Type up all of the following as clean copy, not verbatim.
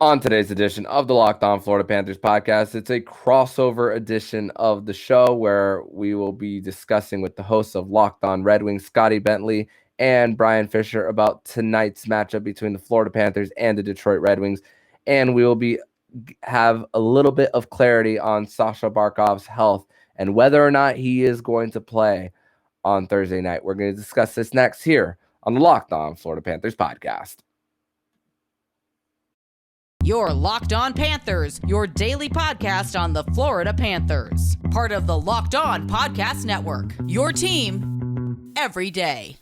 On today's edition of the Locked On Florida Panthers podcast, it's a crossover edition of the show where we will be discussing with the hosts of Locked On Red Wings, Scotty Bentley and Brian Fisher, about tonight's matchup between the Florida Panthers and the Detroit Red Wings. And we will have a little bit of clarity on Sasha Barkov's health and whether or not he is going to play on Thursday night. We're going to discuss this next here on the Locked On Florida Panthers podcast. Your Locked On Panthers, your daily podcast on the Florida Panthers. Part of the Locked On Podcast Network, your team every day.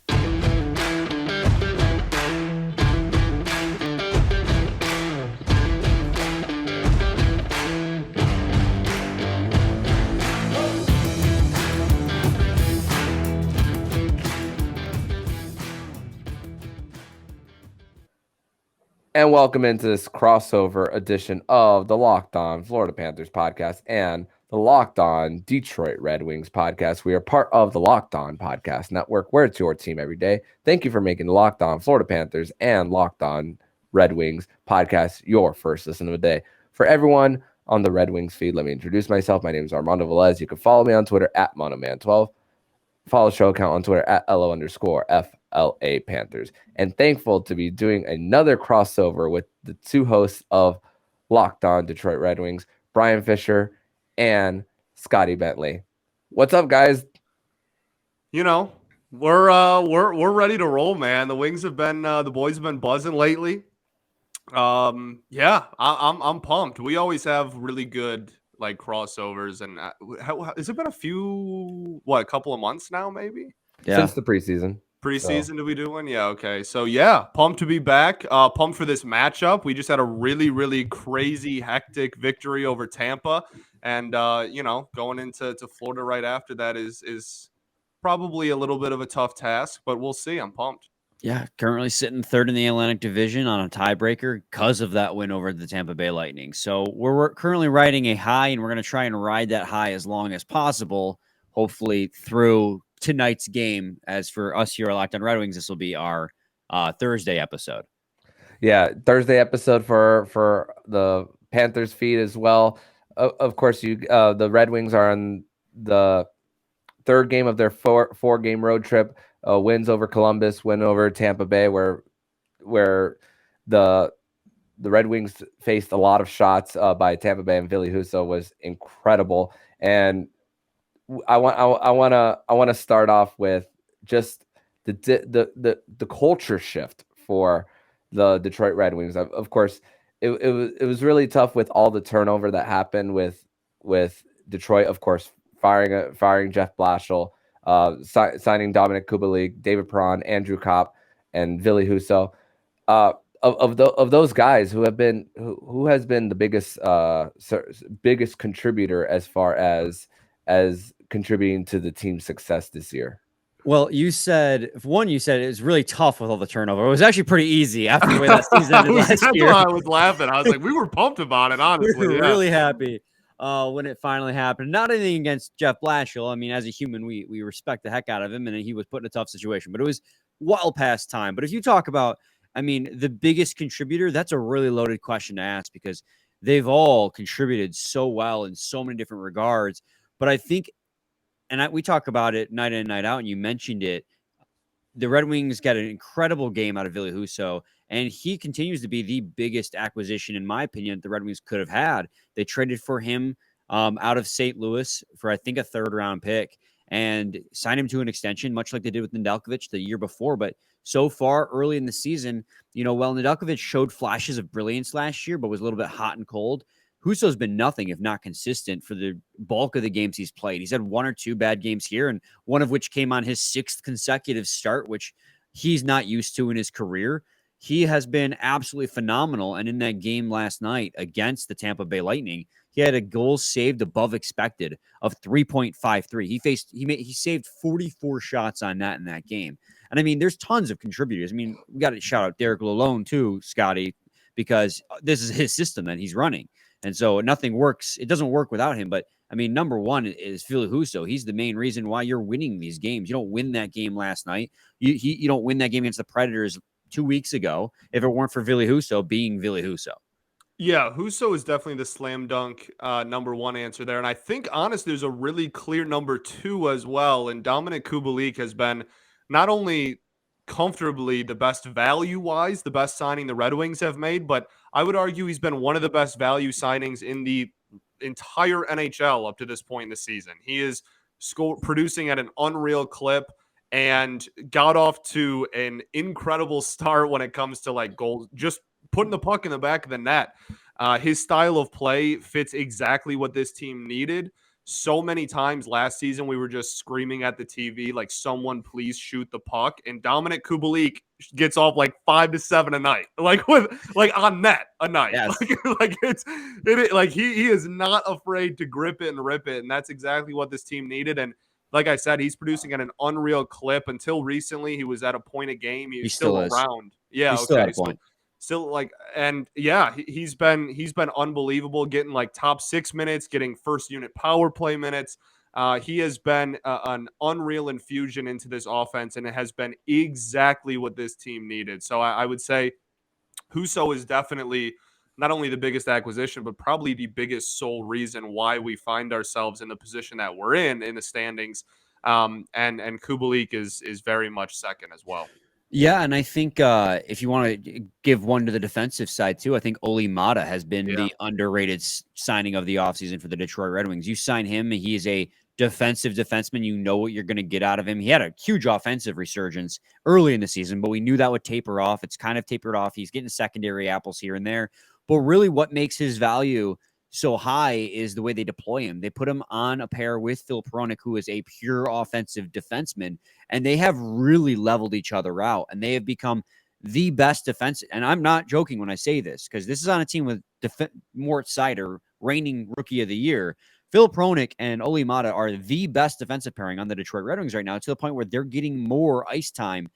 And welcome into this crossover edition of the Locked On Florida Panthers podcast and the Locked On Detroit Red Wings podcast. We are part of the Locked On Podcast Network, where it's your team every day. Thank you for making the Locked On Florida Panthers and Locked On Red Wings podcast your first listen of the day. For everyone on the Red Wings feed, let me introduce myself. My name is Armando Velez. You can follow me on Twitter at Monoman12. Follow the show account on Twitter at LO_FLA Panthers. And thankful to be doing another crossover with the two hosts of Locked On Detroit Red Wings, Brian Fisher and Scotty Bentley. What's up, guys? You know, we're ready to roll, man. The Wings have been the boys have been buzzing lately. I'm pumped. We always have really good like crossovers, and has it been a couple of months now, maybe? Yeah. Since the preseason. Did we do one? Yeah, okay. So yeah, pumped to be back. Pumped for this matchup. We just had a really, really crazy, hectic victory over Tampa. And going into Florida right after that is probably a little bit of a tough task, but we'll see. I'm pumped. Yeah, currently sitting third in the Atlantic Division on a tiebreaker because of that win over the Tampa Bay Lightning. So we're currently riding a high, and we're going to try and ride that high as long as possible, hopefully through tonight's game. As for us here at Locked On Red Wings, this will be our Thursday episode. Yeah, Thursday episode for the Panthers feed as well. Of course, the Red Wings are on the third game of their four-game road trip. Wins over Columbus, win over Tampa Bay, where the Red Wings faced a lot of shots by Tampa Bay, and Ville Husso was incredible. And I want to start off with just the culture shift for the Detroit Red Wings. Of course, it was really tough with all the turnover that happened with Detroit. Of course, firing Jeff Blashill. Signing Dominic Kubalik, David Perron, Andrew Kopp, and Ville Husso. Of those guys who has been the biggest contributor as far as contributing to the team's success this year. Well, you said it was really tough with all the turnover. It was actually pretty easy after the way that season ended last year. That's why I was laughing. I was like, we were pumped about it, honestly. We were really happy when it finally happened. Not anything against Jeff Blashill. I mean, as a human, we respect the heck out of him, and he was put in a tough situation. But it was well past time. But if you talk about, the biggest contributor, that's a really loaded question to ask because they've all contributed so well in so many different regards. But I think, we talk about it night in and night out, and you mentioned it, the Red Wings got an incredible game out of Ville Husso, and he continues to be the biggest acquisition, in my opinion, that the Red Wings could have had. They traded for him out of St. Louis for, I think, a third-round pick and signed him to an extension, much like they did with Nedeljkovic the year before. But so far, early in the season, while Nedeljkovic showed flashes of brilliance last year but was a little bit hot and cold, Husso's been nothing if not consistent for the bulk of the games he's played. He's had one or two bad games here, and one of which came on his sixth consecutive start, which he's not used to in his career. He has been absolutely phenomenal. And in that game last night against the Tampa Bay Lightning, he had a goal saved above expected of 3.53. He saved 44 shots on net in that game. And there's tons of contributors. We got to shout out Derek Lalonde too, Scotty, because this is his system that he's running. And so nothing works. It doesn't work without him. But number one is Ville Husso. He's the main reason why you're winning these games. You don't win that game last night. You don't win that game against the Predators 2 weeks ago if it weren't for Ville Husso being Ville Husso. Yeah, Huso is definitely the slam dunk number one answer there. And I think, honestly, there's a really clear number two as well. And Dominic Kubalik has been not only comfortably the best value-wise, the best signing the Red Wings have made, but I would argue he's been one of the best value signings in the entire NHL up to this point in the season. He is producing at an unreal clip and got off to an incredible start when it comes to like goals, just putting the puck in the back of the net. His style of play fits exactly what this team needed. So many times last season, we were just screaming at the TV, like, someone please shoot the puck. And Dominic Kubalik gets off like 5 to 7 a night, like on net a night. Yes. Like he is not afraid to grip it and rip it. And that's exactly what this team needed. And like I said, he's producing at an unreal clip. Until recently, he was at a point a game. He's still around. Yeah. He's still at a point. Still like, and yeah, he's been unbelievable, getting like top 6 minutes, getting first unit power play minutes. He has been an unreal infusion into this offense, and it has been exactly what this team needed. So I would say Huso is definitely not only the biggest acquisition, but probably the biggest sole reason why we find ourselves in the position that we're in the standings. And Kubalik is very much second as well. Yeah, and I think if you want to give one to the defensive side too, I think Oli Mata has been the underrated signing of the offseason for the Detroit Red Wings. You sign him, he is a defensive defenseman. You know what you're going to get out of him. He had a huge offensive resurgence early in the season, but we knew that would taper off. It's kind of tapered off. He's getting secondary apples here and there. But really what makes his value so high is the way they deploy him. They put him on a pair with Phil Peronic, who is a pure offensive defenseman, and they have really leveled each other out, and they have become the best defense. And I'm not joking when I say this, because this is on a team with Mort Seider, reigning rookie of the year. Phil Peronic and Oli Mata are the best defensive pairing on the Detroit Red Wings right now, to the point where they're getting more ice time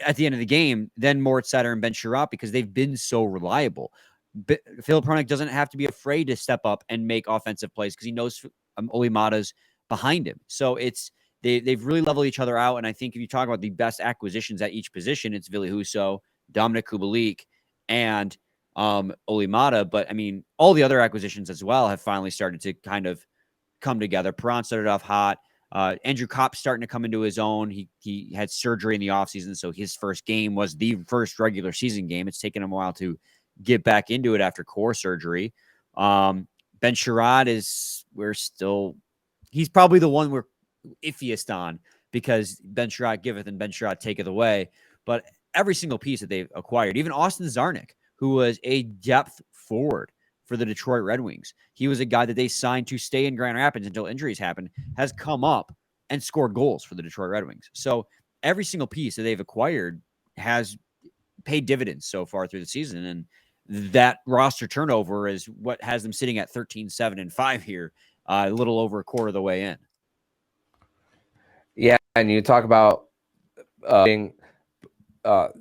at the end of the game than Mort Seider and Ben Sherratt, because they've been so reliable. Phil Peronic doesn't have to be afraid to step up and make offensive plays because he knows Oli Mata's behind him. So they've really leveled each other out. And I think if you talk about the best acquisitions at each position, it's Ville Husso, Dominic Kubalik, and Oli Mata. But I mean, all the other acquisitions as well have finally started to kind of come together. Perron started off hot. Andrew Kopp's starting to come into his own. He had surgery in the offseason, so his first game was the first regular season game. It's taken him a while to get back into it after core surgery. Ben Sherratt he's probably the one we're iffiest on, because Ben Sherratt giveth and Ben Sherratt taketh away. But every single piece that they've acquired, even Austin Czarnik, who was a depth forward for the Detroit Red Wings, he was a guy that they signed to stay in Grand Rapids until injuries happened, has come up and scored goals for the Detroit Red Wings. So every single piece that they've acquired has paid dividends so far through the season. And that roster turnover is what has them sitting at 13-7-5 here, a little over a quarter of the way in. Yeah, and you talk about being the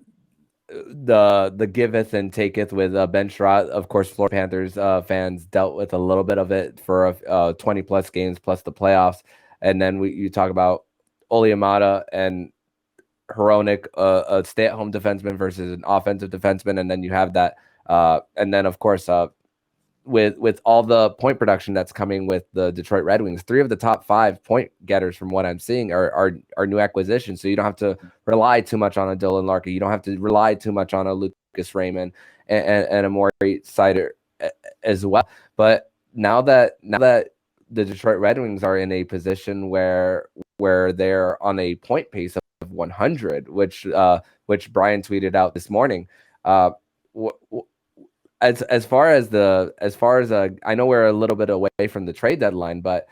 giveth and taketh with Ben Sherratt. Of course, Florida Panthers fans dealt with a little bit of it for 20 plus games plus the playoffs. And then you talk about Oli Mata and Hronek, a stay-at-home defenseman versus an offensive defenseman, and then you have that. And then, of course, with all the point production that's coming with the Detroit Red Wings, 3 of the top 5 point getters from what I'm seeing are new acquisitions. So you don't have to rely too much on a Dylan Larkin. You don't have to rely too much on a Lucas Raymond and a Maury Seider as well. But now that the Detroit Red Wings are in a position where they're on a point pace of 100, which Brian tweeted out this morning. As far as I know we're a little bit away from the trade deadline, but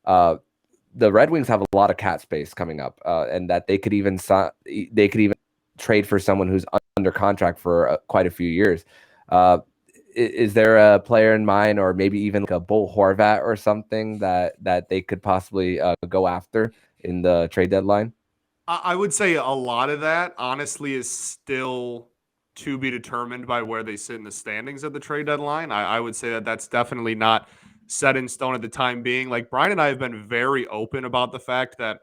the Red Wings have a lot of cap space coming up, and that they could even trade for someone who's under contract for quite a few years. Is there a player in mind, or maybe even like a Bo Horvat or something that they could possibly go after in the trade deadline? I would say a lot of that, honestly, is still to be determined by where they sit in the standings at the trade deadline. I would say that that's definitely not set in stone at the time being. Like, Brian and I have been very open about the fact that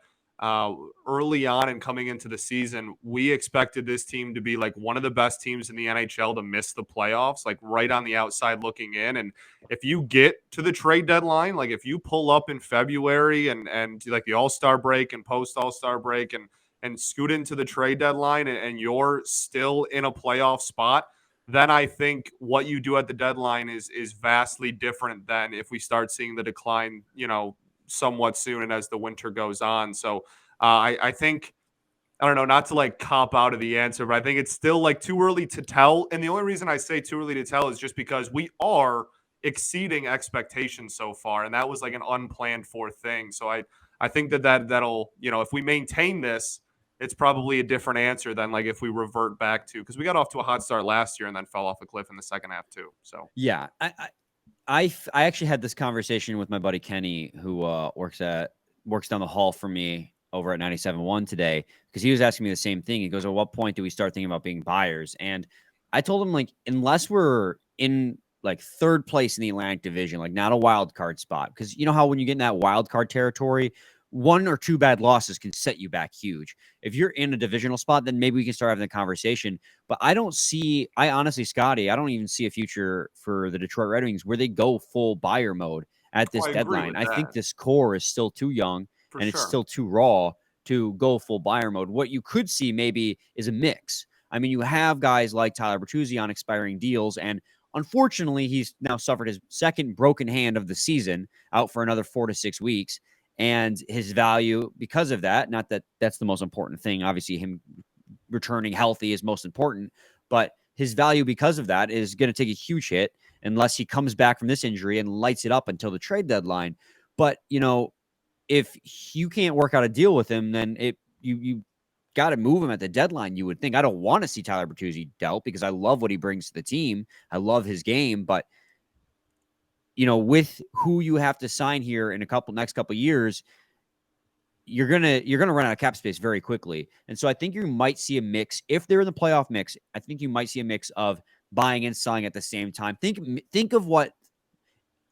early on and coming into the season, we expected this team to be like one of the best teams in the NHL to miss the playoffs, like right on the outside looking in. And if you get to the trade deadline, like if you pull up in February and like the All-Star break and post All-Star break and scoot into the trade deadline and you're still in a playoff spot, then I think what you do at the deadline is vastly different than if we start seeing the decline, somewhat soon and as the winter goes on. So I think, I don't know, not to like cop out of the answer, but I think it's still like too early to tell. And the only reason I say too early to tell is just because we are exceeding expectations so far. And that was like an unplanned for thing. So I think that'll, if we maintain this, it's probably a different answer than like if we revert back to, because we got off to a hot start last year and then fell off a cliff in the second half too. So yeah, I actually had this conversation with my buddy Kenny, who works down the hall from me over at 97.1 today, because he was asking me the same thing. He goes, "At what point do we start thinking about being buyers?" And I told him, like, unless we're in like third place in the Atlantic Division, like not a wild card spot, because you know how when you get in that wild card territory, one or two bad losses can set you back huge. If you're in a divisional spot, then maybe we can start having the conversation. But I honestly, Scotty, I don't even see a future for the Detroit Red Wings where they go full buyer mode at this deadline. I think this core is still too young and it's still too raw to go full buyer mode. What you could see maybe is a mix. I mean, you have guys like Tyler Bertuzzi on expiring deals, and unfortunately, he's now suffered his second broken hand of the season, out for another 4 to 6 weeks. And his value because of that, not that that's the most important thing. Obviously, him returning healthy is most important, but his value because of that is going to take a huge hit unless he comes back from this injury and lights it up until the trade deadline. But, if you can't work out a deal with him, then you got to move him at the deadline, you would think. I don't want to see Tyler Bertuzzi dealt because I love what he brings to the team. I love his game, but with who you have to sign here in next couple years, you're gonna run out of cap space very quickly. And so I think you might see a mix. If they're in the playoff mix, I think you might see a mix of buying and selling at the same time. Think of what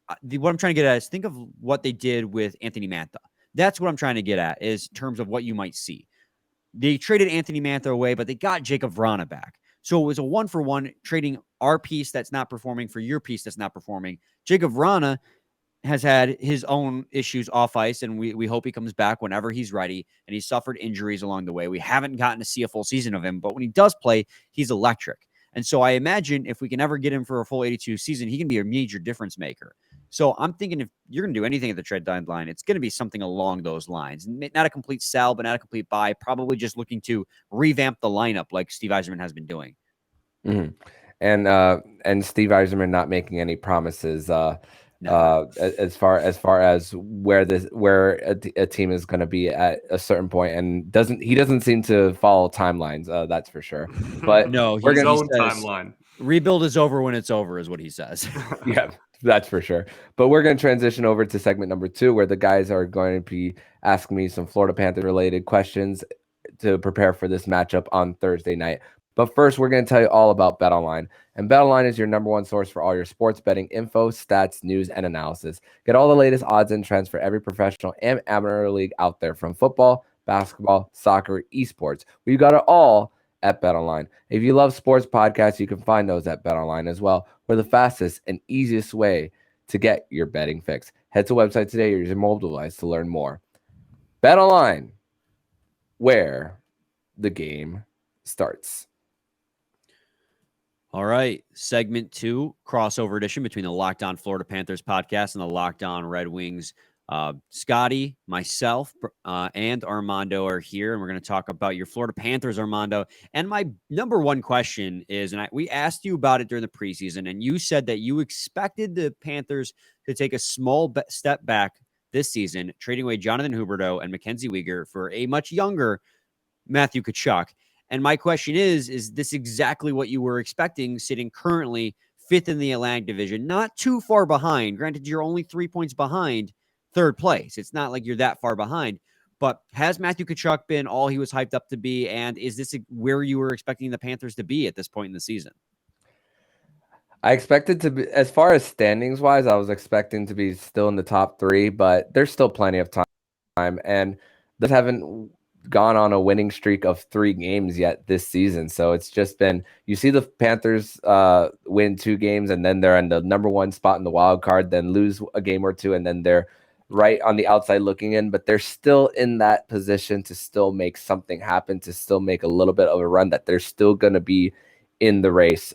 I'm trying to get at is think of what they did with Anthony Mantha. That's what I'm trying to get at, is in terms of what you might see. They traded Anthony Mantha away, but they got Jacob Vrana back. So it was a 1-for-1, trading our piece that's not performing for your piece that's not performing. Jacob Vrana has had his own issues off ice, and we hope he comes back whenever he's ready, and he's suffered injuries along the way. We haven't gotten to see a full season of him, but when he does play, he's electric. And so I imagine if we can ever get him for a full 82 season, he can be a major difference maker. So I'm thinking if you're going to do anything at the trade deadline, it's going to be something along those lines. Not a complete sell, but not a complete buy. Probably just looking to revamp the lineup like Steve Yzerman has been doing. Mm-hmm. And Steve Yzerman not making any promises as far as where a team is going to be at a certain point, and doesn't seem to follow timelines. That's for sure. But no, we're going to timeline. Rebuild is over when it's over, is what he says. Yeah, that's for sure. But we're going to transition over to segment number 2, where the guys are going to be asking me some Florida Panther related questions to prepare for this matchup on Thursday night. But first, we're going to tell you all about BetOnline. And BetOnline is your number one source for all your sports betting info, stats, news, and analysis. Get all the latest odds and trends for every professional and amateur league out there, from football, basketball, soccer, esports. We got it all at BetOnline. If you love sports podcasts, you can find those at BetOnline as well. We're the fastest and easiest way to get your betting fix. Head to the website today or use your mobile device to learn more. BetOnline, where the game starts. All right, segment 2, crossover edition between the Locked On Florida Panthers podcast and the Locked On Red Wings. Scotty, myself, and Armando are here, and we're going to talk about your Florida Panthers, Armando. And my number one question is, and we asked you about it during the preseason, and you said that you expected the Panthers to take a small step back this season, trading away Jonathan Huberdeau and Mackenzie Weegar for a much younger Matthew Tkachuk. And my question is this exactly what you were expecting, sitting currently 5th in the Atlantic Division, not too far behind? Granted, you're only 3 points behind third place. It's not like you're that far behind. But has Matthew Tkachuk been all he was hyped up to be? And is this where you were expecting the Panthers to be at this point in the season? I expected to be, as far as standings wise, I was expecting to be still in the top 3, but there's still plenty of time. And haven't gone on a winning streak of 3 games yet this season. So it's just been, you see the Panthers win 2 games and then they're in the number 1 spot in the wild card, then lose a game or 2, and then they're right on the outside looking in, but they're still in that position to still make something happen, to still make a little bit of a run, that they're still going to be in the race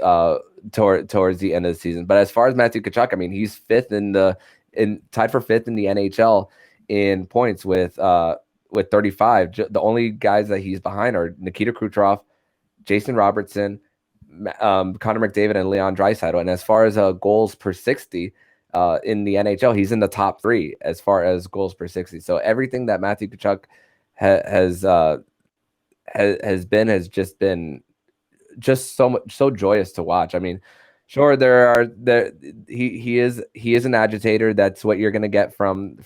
towards the end of the season. But as far as Matthew Tkachuk, I mean, he's tied for 5th in the NHL in points with 35. The only guys that he's behind are Nikita Kucherov, Jason Robertson, Connor McDavid, and Leon Draisaitl. And as far as goals per 60 in the NHL, he's in the top 3 as far as goals per 60. So everything that Matthew Tkachuk has just been so joyous to watch. I mean, sure, he is an agitator. That's what you're going to get from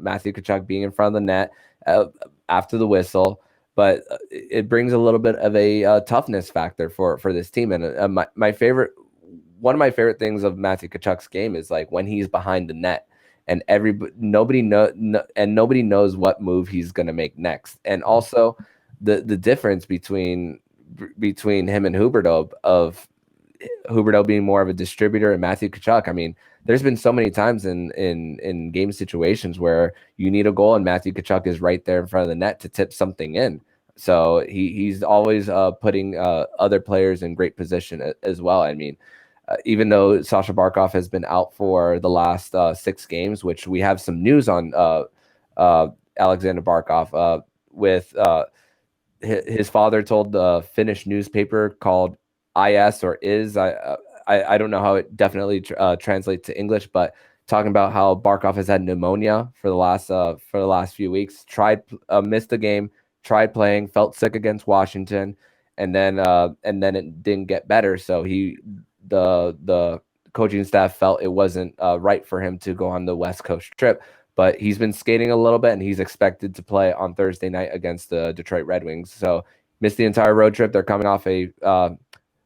Matthew Tkachuk being in front of the net after the whistle, but it brings a little bit of a toughness factor for this team. And one of my favorite things of Matthew Tkachuk's game is like when he's behind the net and nobody knows what move he's going to make next. And also the difference between him and Huberdeau, of Huberdeau being more of a distributor and Matthew Tkachuk. I mean, there's been so many times in game situations where you need a goal and Matthew Tkachuk is right there in front of the net to tip something in. So he's always putting other players in great position as well. I mean, even though Sasha Barkov has been out for the last 6 games, which we have some news on Aleksander Barkov with his father told the Finnish newspaper called IS or is, I don't know how it definitely translates to English, but talking about how Barkov has had pneumonia for the last few weeks, missed the game, tried playing, felt sick against Washington, and then it didn't get better. So the coaching staff felt it wasn't right for him to go on the West Coast trip. But he's been skating a little bit, and he's expected to play on Thursday night against the Detroit Red Wings. So missed the entire road trip. They're coming off a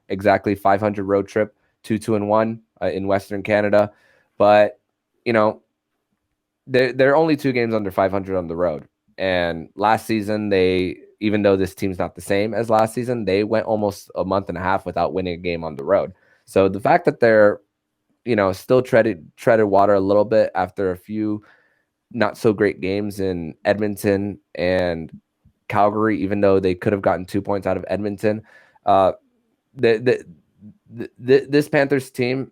exactly 500 road trip, 2-1 in Western Canada. But they're only 2 games under 500 on the road. And last season, even though this team's not the same as last season, they went almost a month and a half without winning a game on the road. So the fact that they're still treaded water a little bit after a few not so great games in Edmonton and Calgary, even though they could have gotten 2 points out of Edmonton. This Panthers team,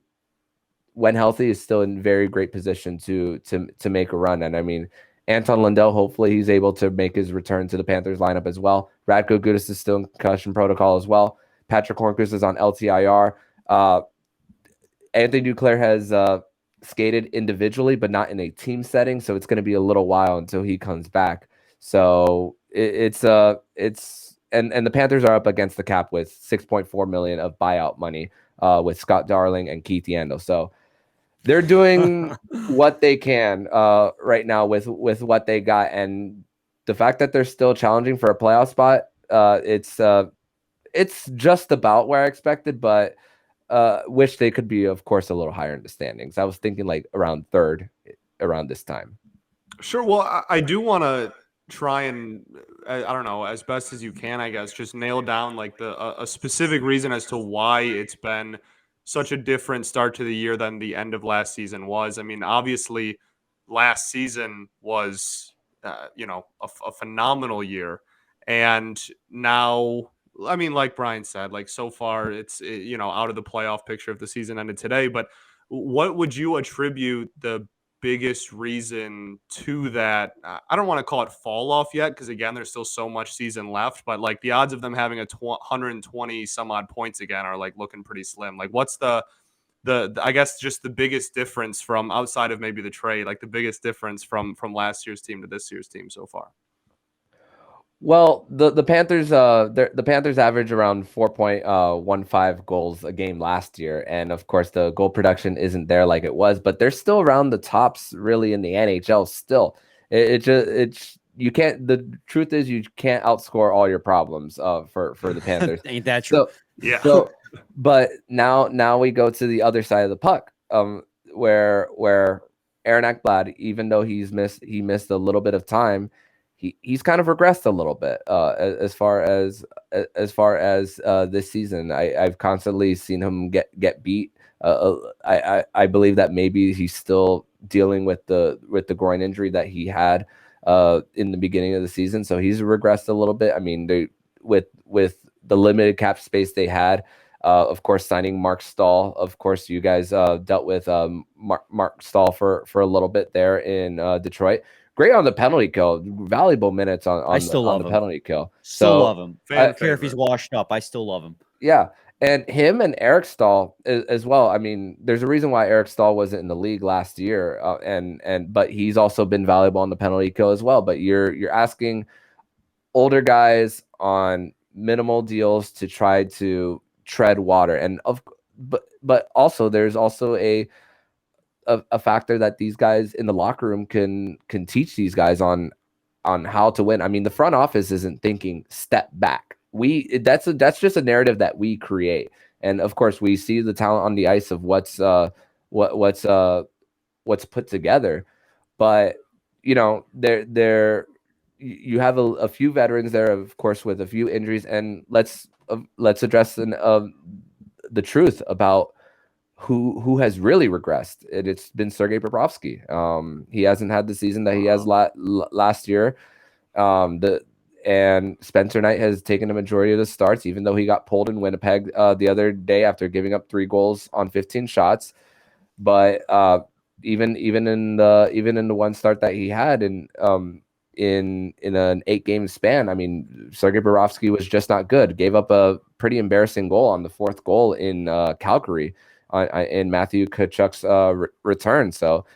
when healthy, is still in very great position to make a run. And I mean, Anton Lundell, hopefully he's able to make his return to the Panthers lineup as well. Radko Gudas is still in concussion protocol as well. Patrick Hornqvist is on LTIR. Anthony Duclair has skated individually, but not in a team setting. So it's going to be a little while until he comes back. So it's and the Panthers are up against the cap with $6.4 million of buyout money with Scott Darling and Keith Yandel. So they're doing what they can right now with what they got. And the fact that they're still challenging for a playoff spot, it's just about where I expected, but wish they could be, of course, a little higher in the standings. I was thinking like around 3rd around this time. Sure. Well, I do want to try and, I don't know, as best as you can, I guess, just nail down like a specific reason as to why it's been such a different start to the year than the end of last season was. I mean, obviously last season was, a phenomenal year. And now, I mean, like Brian said, like so far it's, out of the playoff picture if the season ended today. But what would you attribute the biggest reason to that? I don't want to call it fall off yet, because again, there's still so much season left, but like the odds of them having 120 some odd points again are like looking pretty slim. Like what's the I guess just the biggest difference from outside of maybe the trade, like the biggest difference from last year's team to this year's team so far? Well, the Panthers the Panthers average around 4.15 goals a game last year, and of course the goal production isn't there like it was, but they're still around the tops really in the NHL still. It's you can't. The truth is you can't outscore all your problems for the Panthers. Ain't that true? Yeah. So, but now we go to the other side of the puck, where Aaron Ekblad, even though he missed a little bit of time, he's kind of regressed a little bit as far as this season. I've constantly seen him get beat. I believe that maybe he's still dealing with the groin injury that he had in the beginning of the season, so he's regressed a little bit. I mean, with the limited cap space they had, of course, signing Mark Stahl. Of course, you guys dealt with Mark Stahl for a little bit there in Detroit. Great on the penalty kill, valuable minutes on the penalty kill. Still love him. I don't care if he's favorite. washed up. I still love him. Yeah, and him and Eric Stahl as well. I mean, there's a reason why Eric Stahl wasn't in the league last year, but he's also been valuable on the penalty kill as well. But you're asking older guys on minimal deals to try to tread water, but also there's also a factor that these guys in the locker room can teach these guys on how to win. I mean, the front office isn't thinking step back. That's just a narrative that we create, and of course we see the talent on the ice of what's put together. But you know, you have a few veterans there, of course, with a few injuries, and let's address the truth about who has really regressed. It's been Sergei Bobrovsky. He hasn't had the season that he has last year. And Spencer Knight has taken a majority of the starts, even though he got pulled in Winnipeg the other day after giving up 3 goals on 15 shots. But even in the one start that he had in an 8-game span, I mean, Sergei Bobrovsky was just not good. Gave up a pretty embarrassing goal on the 4th goal in Calgary in Matthew Tkachuk's return. So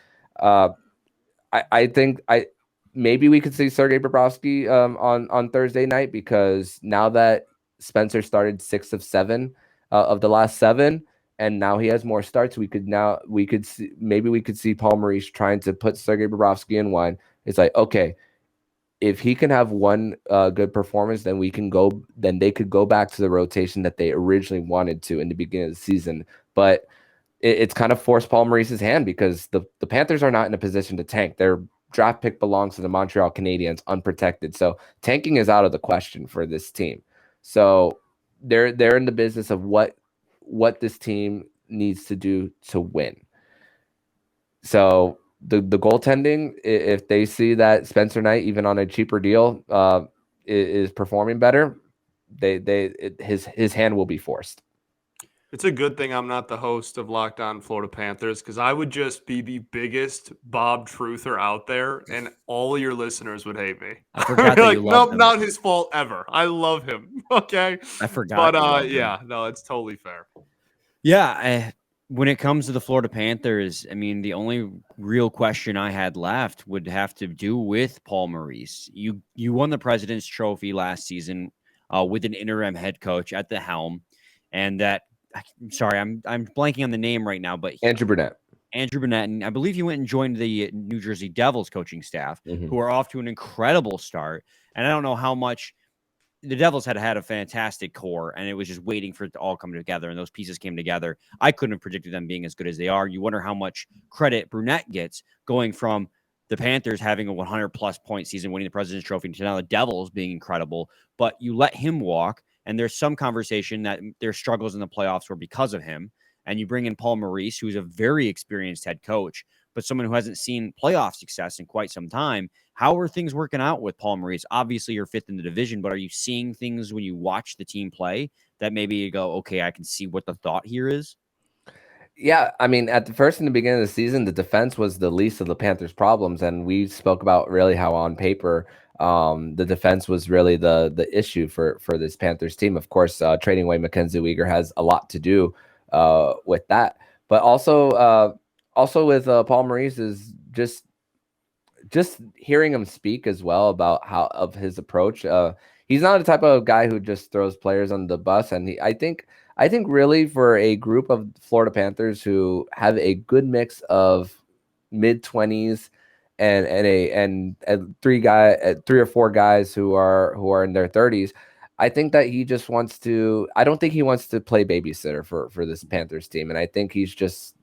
I think maybe we could see Sergei Bobrovsky on Thursday night, because now that Spencer started 6 of 7 of the last 7, and now he has more starts, we could see Paul Maurice trying to put Sergei Bobrovsky in one. It's like, okay, if he can have one good performance, then they could go back to the rotation that they originally wanted to in the beginning of the season. But it's kind of forced Paul Maurice's hand, because the Panthers are not in a position to tank. Their draft pick belongs to the Montreal Canadiens unprotected. So tanking is out of the question for this team. So they're in the business of what this team needs to do to win. So the goaltending, if they see that Spencer Knight, even on a cheaper deal, is performing better, his hand will be forced. It's a good thing I'm not the host of Locked On Florida Panthers, because I would just be the biggest Bob Truther out there, and all your listeners would hate me. I forgot that you love him. Not his fault ever. I love him. Okay, I forgot. But yeah, no, it's totally fair. Yeah, when it comes to the Florida Panthers, I mean, the only real question I had left would have to do with Paul Maurice. You won the President's Trophy last season with an interim head coach at the helm, and that. I'm sorry, I'm blanking on the name right now, but Andrew Burnett, and I believe he went and joined the New Jersey Devils coaching staff, who are off to an incredible start. And I don't know how much the Devils had a fantastic core, and it was just waiting for it to all come together, and those pieces came together. I couldn't have predicted them being as good as they are. You wonder how much credit Burnett gets going from the Panthers having a 100-plus point season, winning the President's Trophy, to now the Devils being incredible. But you let him walk. And there's some conversation that their struggles in the playoffs were because of him. And you bring in Paul Maurice, who's a very experienced head coach, but someone who hasn't seen playoff success in quite some time. How are things working out with Paul Maurice? Obviously, you're 5th in the division, but are you seeing things when you watch the team play that maybe you go, okay, I can see what the thought here is? Yeah, I mean, in the beginning of the season, the defense was the least of the Panthers' problems, and we spoke about really how on paper the defense was really the issue for this Panthers team. Of course, trading away Mackenzie Weegar has a lot to do with that, but also with Paul Maurice is just hearing him speak as well about of his approach. He's not the type of guy who just throws players on the bus, and I think really for a group of Florida Panthers who have a good mix of mid-20s and 3 or 4 guys who are in their 30s, I think that he just wants to. I don't think he wants to play babysitter for this Panthers team, and I think he's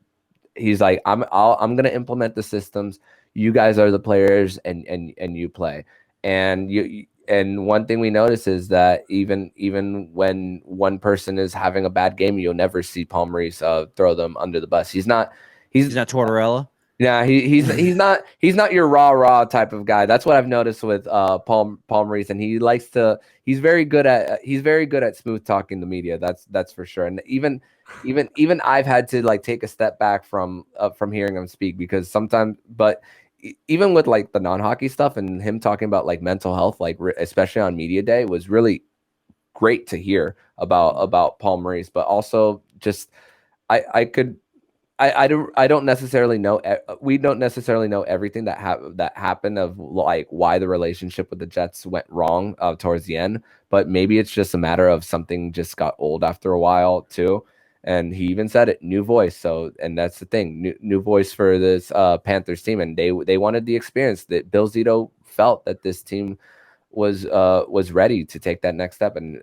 like, I'm going to implement the systems. You guys are the players, and you play. And one thing we notice is that even when one person is having a bad game, you'll never see Paul Maurice throw them under the bus. He's not Tortorella. Yeah, he's not your rah type of guy. That's what I've noticed with Paul Maurice, and he's very good at smooth talking the media. That's for sure. And even I've had to like take a step back from hearing him speak, because sometimes, but even with like the non-hockey stuff and him talking about like mental health, like especially on media day, was really great to hear about Paul Maurice. But also just I don't necessarily know. We don't necessarily know everything that happened of like why the relationship with the Jets went wrong towards the end. But maybe it's just a matter of something just got old after a while too. And he even said it, new voice. So, and that's the thing, new voice for this Panthers team, and they wanted the experience. That Bill Zito felt that this team was ready to take that next step, and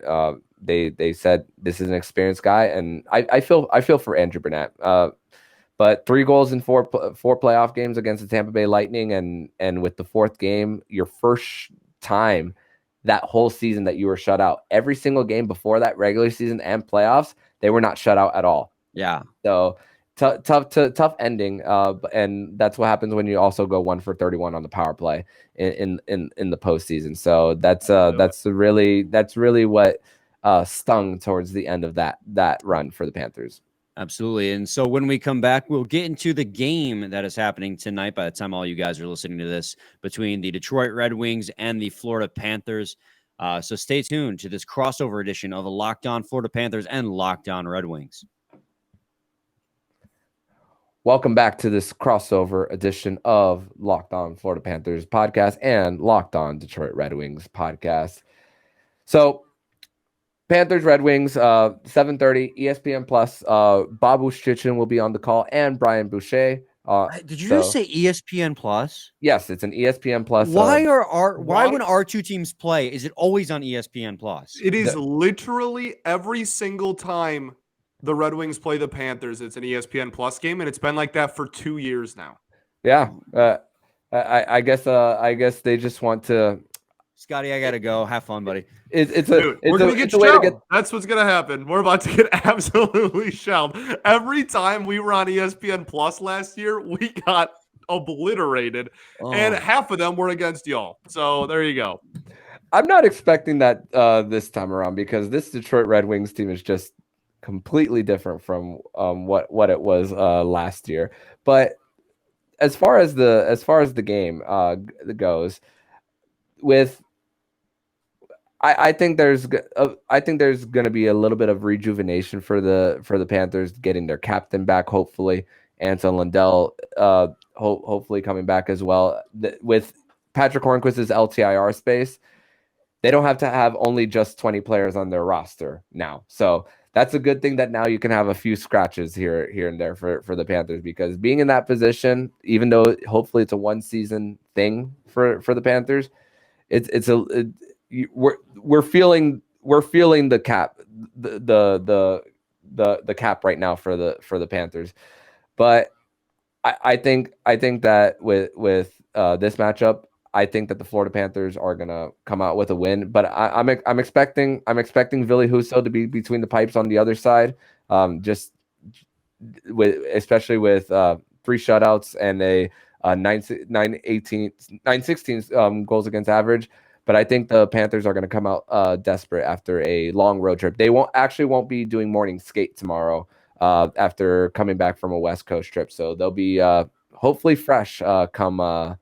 they said this is an experienced guy, and I feel for Andrew Burnett. But 3 goals in four playoff games against the Tampa Bay Lightning, and with the 4th game, your first time that whole season that you were shut out. Every single game before that, regular season and playoffs, they were not shut out at all. Yeah. So tough ending. And that's what happens when you also go 1 for 31 on the power play in the postseason. So that's really what stung towards the end of that run for the Panthers. Absolutely. And so when we come back, we'll get into the game that is happening tonight by the time all you guys are listening to this, between the Detroit Red Wings and the Florida Panthers. So stay tuned to this crossover edition of the Locked On Florida Panthers and Locked On Red Wings. Welcome back to this crossover edition of Locked On Florida Panthers podcast and Locked On Detroit Red Wings podcast. So Panthers, Red Wings, 7:30, ESPN Plus. Bob Ushichin will be on the call, and Brian Boucher. Did you just say ESPN Plus? Yes, it's an ESPN Plus. Why when our two teams play, is it always on ESPN Plus? It is literally every single time the Red Wings play the Panthers, it's an ESPN Plus game, and it's been like that for 2 years now. Yeah, I guess they just want to. Scotty, I gotta go. Have fun, buddy. We're gonna get shelled. That's what's gonna happen. We're about to get absolutely shelled. Every time we were on ESPN Plus last year, we got obliterated, and half of them were against y'all. So there you go. I'm not expecting that this time around, because this Detroit Red Wings team is just completely different from what it was last year. But as far as the game goes, with I think there's going to be a little bit of rejuvenation for the Panthers, getting their captain back, hopefully. Anton Lundell hopefully coming back as well. With Patrick Hornquist's LTIR space, they don't have to have only just 20 players on their roster now. So that's a good thing, that now you can have a few scratches here and there for the Panthers, because being in that position, even though hopefully it's a 1-season thing for the Panthers, we're feeling the cap, the cap right now for the Panthers. But I think that with this matchup, I think that the Florida Panthers are gonna come out with a win. But I'm expecting Ville Husso to be between the pipes on the other side, especially with 3 shutouts and a 916 goals against average. But I think the Panthers are going to come out desperate after a long road trip. They won't be doing morning skate tomorrow after coming back from a West Coast trip. So they'll be hopefully fresh come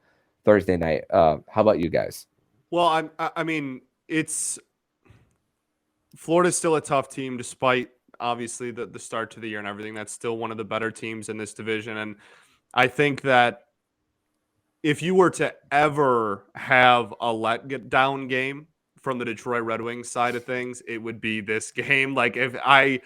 Thursday night. How about you guys? Well, I mean, Florida's still a tough team, despite obviously the start to the year and everything. That's still one of the better teams in this division. And I think that if you were to ever have a let-down game from the Detroit Red Wings side of things, it would be this game. Like, if I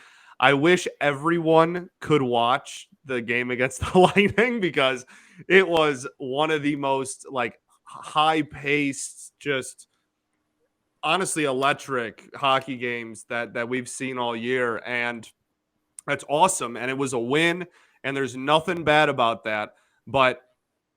wish everyone could watch the game against the Lightning, because it was one of the most like high-paced, just honestly electric hockey games that we've seen all year, and that's awesome. And it was a win, and there's nothing bad about that. But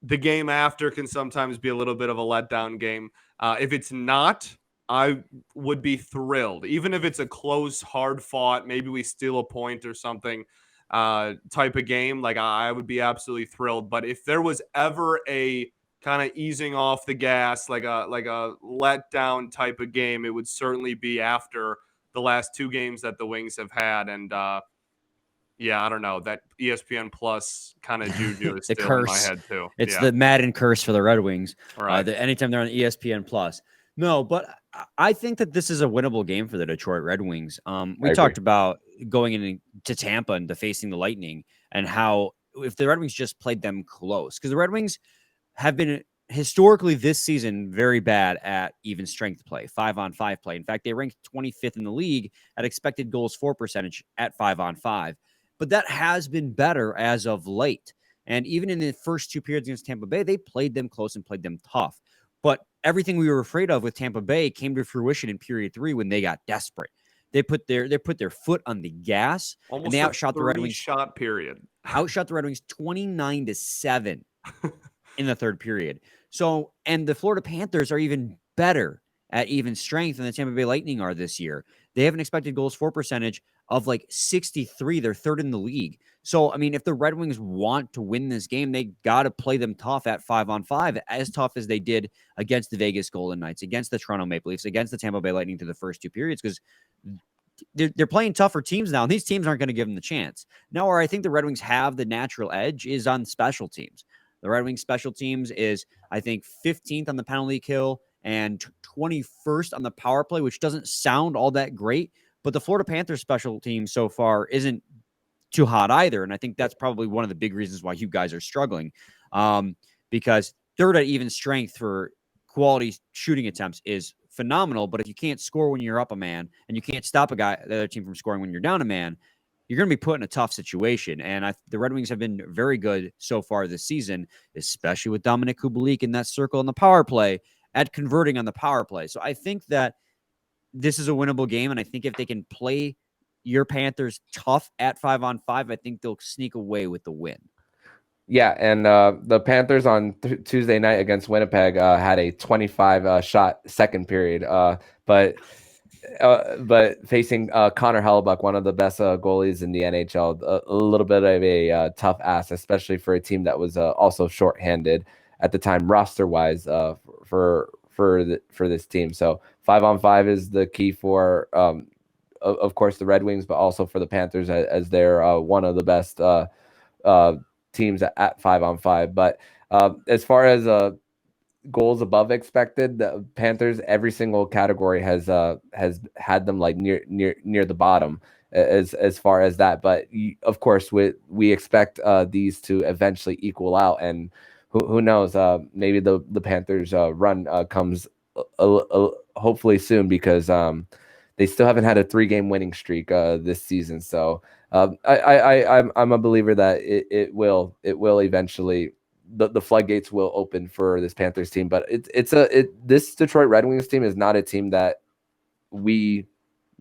the game after can sometimes be a little bit of a letdown game. If it's not, I would be thrilled. Even if it's a close, hard fought, maybe we steal a point or something type of game, like I would be absolutely thrilled. But if there was ever a kind of easing off the gas, like a letdown type of game, it would certainly be after the last two games that the Wings have had. And yeah, I don't know. That ESPN Plus kind of juju is The still curse. in my head too. It's yeah. the Madden curse for the Red Wings. Right. Anytime they're on ESPN Plus. No, but I think that this is a winnable game for the Detroit Red Wings. We talked about going into Tampa and facing the Lightning, and how if the Red Wings just played them close, because the Red Wings have been historically this season very bad at even strength play, 5-on-5 play. In fact, they ranked 25th in the league at expected goals for percentage at 5-on-5. But that has been better as of late. And even in the first two periods against Tampa Bay, they played them close and played them tough. But everything we were afraid of with Tampa Bay came to fruition in period 3 when they got desperate. They put their foot on the gas. Almost and they outshot the Red Wings. Shot period. Outshot the Red Wings 29-7 in the third period. So, and the Florida Panthers are even better at even strength than the Tampa Bay Lightning are this year. They have an expected goals for percentage of like 63. They're third in the league. So, I mean, if the Red Wings want to win this game, they got to play them tough at 5-on-5, as tough as they did against the Vegas Golden Knights, against the Toronto Maple Leafs, against the Tampa Bay Lightning through the first two periods, because they're playing tougher teams now, and these teams aren't going to give them the chance. Now, where I think the Red Wings have the natural edge is on special teams. The Red Wings special teams is, I think, 15th on the penalty kill and 21st on the power play, which doesn't sound all that great, but the Florida Panthers special team so far isn't too hot either. And I think that's probably one of the big reasons why you guys are struggling, because third at even strength for quality shooting attempts is phenomenal. But if you can't score when you're up a man, and you can't stop the other team from scoring when you're down a man, you're going to be put in a tough situation. And the Red Wings have been very good so far this season, especially with Dominic Kubalik in that circle in the power play, at converting on the power play. So I think that this is a winnable game. And I think if they can play your Panthers tough at 5-on-5, I think they'll sneak away with the win. Yeah, and the Panthers on Tuesday night against Winnipeg had a 25 shot second period, but facing Connor Hellebuck, one of the best goalies in the NHL, a little bit of a tough ask, especially for a team that was also shorthanded at the time roster wise for this team. So 5-on-5 is the key for of course the Red Wings, but also for the Panthers as they're one of the best teams at 5-on-5. But as far as goals above expected, the Panthers, every single category has had them like near the bottom as far as that. But of course, we expect these to eventually equal out, and who knows? Maybe the Panthers run comes hopefully soon, because they still haven't had a 3-game winning streak this season. So I'm a believer that it will eventually. The floodgates will open for this Panthers team, but this Detroit Red Wings team is not a team that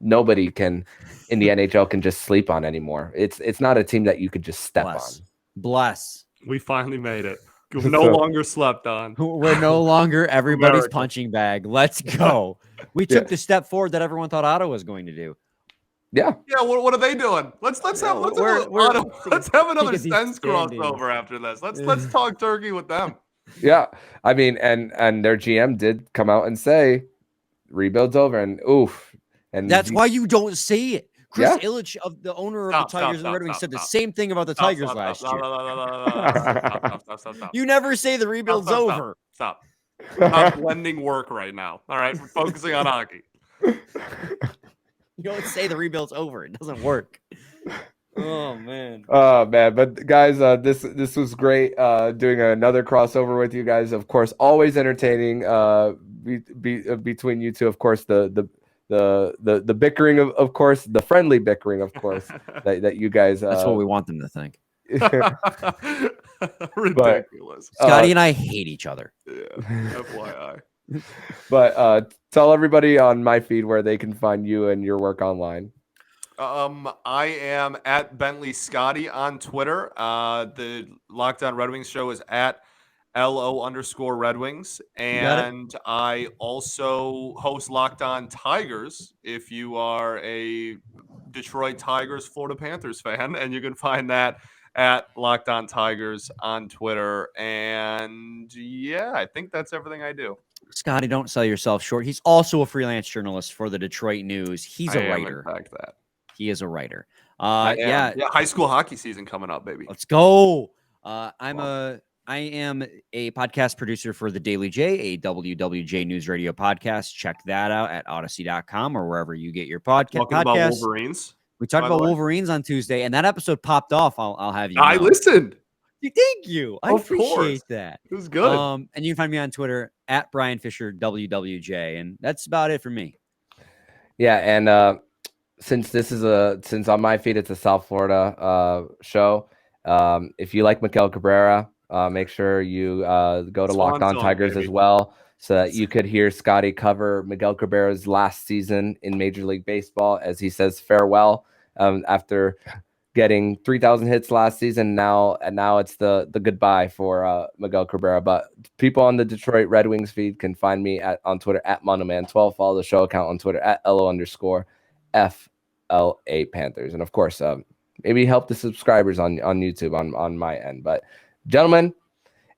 nobody can in the NHL can just sleep on anymore. It's not a team that you could just step on. Bless. We finally made it. We're no longer slept on. We're no longer everybody's punching bag. Let's go. We took the step forward that everyone thought Ottawa was going to do. Yeah. What are they doing? Let's have another Sens crossover after this. Let's talk turkey with them. Yeah, I mean, and their GM did come out and say rebuild's over, and oof, and that's why you don't say it. Chris Ilitch, of the owner of the Tigers and the Red Wings, said the same thing about the Tigers last year. Stop. You never say the rebuild's over. Stop. I'm not blending work right now. All right, we're focusing on hockey. You don't say the rebuild's over. It doesn't work. Oh man. But guys, this was great. Doing another crossover with you guys. Of course, always entertaining. Between you two, of course, the bickering of course, the friendly bickering, of course, that you guys. That's what we want them to think. Ridiculous. Scotty and I hate each other. Yeah. FYI. But tell everybody on my feed where they can find you and your work online. I am at Bentley Scotty on Twitter. The Lockdown Red Wings show is at LO_Red Wings. And I also host Locked On Tigers if you are a Detroit Tigers, Florida Panthers fan. And you can find that at Locked On Tigers on Twitter. And yeah, I think that's everything I do. Scotty, don't sell yourself short. He's also a freelance journalist for the Detroit News. He's a writer. In fact, that. He is a writer. Yeah. High school hockey season coming up, baby. Let's go. I am a podcast producer for The Daily J, a WWJ News Radio podcast. Check that out at Odyssey.com or wherever you get your podcast. Talking about Wolverines. We talked about Wolverines on Tuesday, and that episode popped off. I'll have you know. I listened. Thank you. I appreciate that. It was good. And you can find me on Twitter at Brian Fisher WWJ, and that's about it for me. Yeah, and since on my feed it's a South Florida show, if you like Miguel Cabrera, make sure you go to Locked On Tigers as well, so that you could hear Scotty cover Miguel Cabrera's last season in Major League Baseball as he says farewell after getting 3,000 hits last season. Now it's the goodbye for Miguel Cabrera. But people on the Detroit Red Wings feed can find me on Twitter at Monoman12. Follow the show account on Twitter at LO_FLA Panthers. And of course, maybe help the subscribers on YouTube on my end. But gentlemen,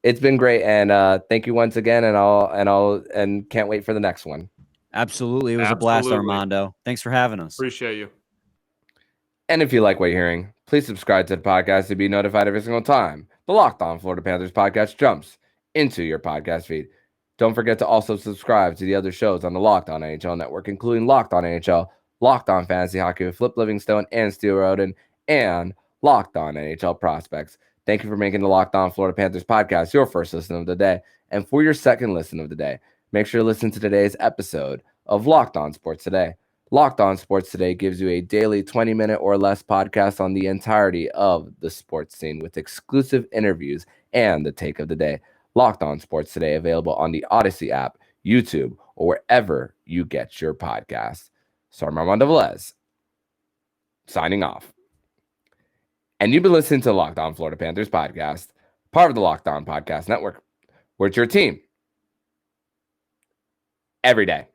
it's been great, and thank you once again. And can't wait for the next one. Absolutely, it was a blast, Armando. Thanks for having us. Appreciate you. And if you like what you're hearing, please subscribe to the podcast to be notified every single time the Locked On Florida Panthers podcast jumps into your podcast feed. Don't forget to also subscribe to the other shows on the Locked On NHL network, including Locked On NHL, Locked On Fantasy Hockey with Flip Livingstone and Steel Roden, and Locked On NHL Prospects. Thank you for making the Locked On Florida Panthers podcast your first listen of the day. And for your second listen of the day, make sure to listen to today's episode of Locked On Sports Today. Locked On Sports Today gives you a daily 20-minute or less podcast on the entirety of the sports scene with exclusive interviews and the take of the day. Locked On Sports Today, available on the Odyssey app, YouTube, or wherever you get your podcasts. So I'm Armando Velez, signing off. And you've been listening to the Locked On Florida Panthers podcast, part of the Locked On Podcast Network, where it's your team every day.